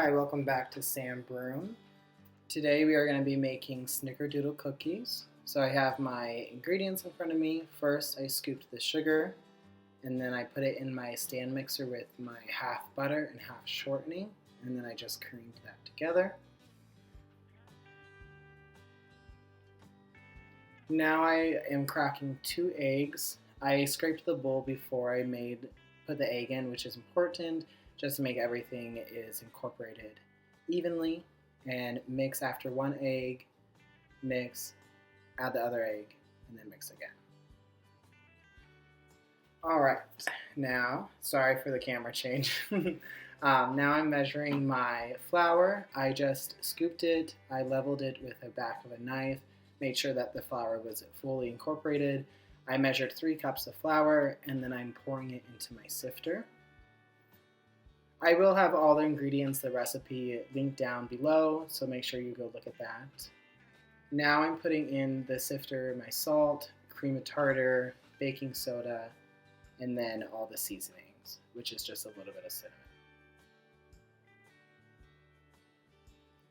Hi, welcome back to Sam Broome. Today we are going to be making Snickerdoodle cookies. So I have my ingredients in front of me. First I scooped the sugar and then I put it in my stand mixer with my half butter and half shortening, and then I just creamed that together. Now I am cracking 2 eggs. I scraped the bowl before I put the egg in, which is important just to make everything is incorporated evenly, and mix after 1 egg, mix, add the other egg, and then mix again. Alright, now, sorry for the camera change. Now I'm measuring my flour. I just scooped it, I leveled it with the back of a knife, made sure that the flour was fully incorporated. I measured 3 cups of flour, and then I'm pouring it into my sifter. I will have all the ingredients, the recipe linked down below, so make sure you go look at that. Now I'm putting in the sifter my salt, cream of tartar, baking soda, and then all the seasonings, which is just a little bit of cinnamon.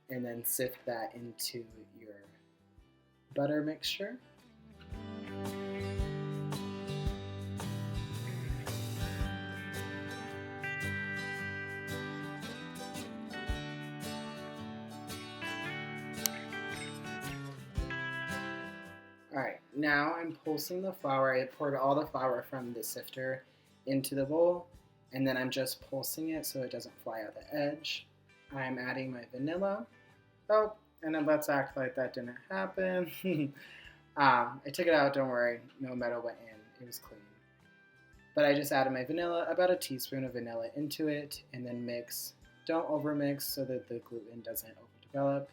And then sift that into your butter mixture. Alright, now I'm pulsing the flour. I poured all the flour from the sifter into the bowl, and then I'm just pulsing it so it doesn't fly out the edge. I'm adding my vanilla. Oh, and then let's act like that didn't happen. I took it out, don't worry, no metal went in, it was clean. But I just added my vanilla, about a teaspoon of vanilla into it, and then mix. Don't overmix so that the gluten doesn't overdevelop.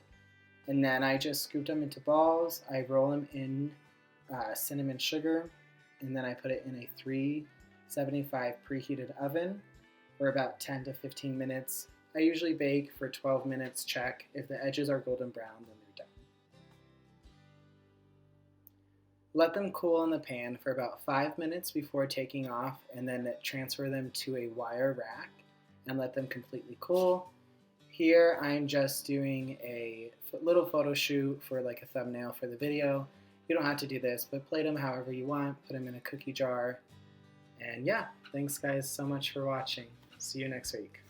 And then I just scooped them into balls. I roll them in cinnamon sugar, and then I put it in a 375 preheated oven for about 10 to 15 minutes. I usually bake for 12 minutes, check. If the edges are golden brown, then they're done. Let them cool in the pan for about 5 minutes before taking off, and then transfer them to a wire rack and let them completely cool. Here I'm just doing a little photo shoot for like a thumbnail for the video. You don't have to do this, but plate them however you want, put them in a cookie jar. And yeah, thanks guys so much for watching. See you next week.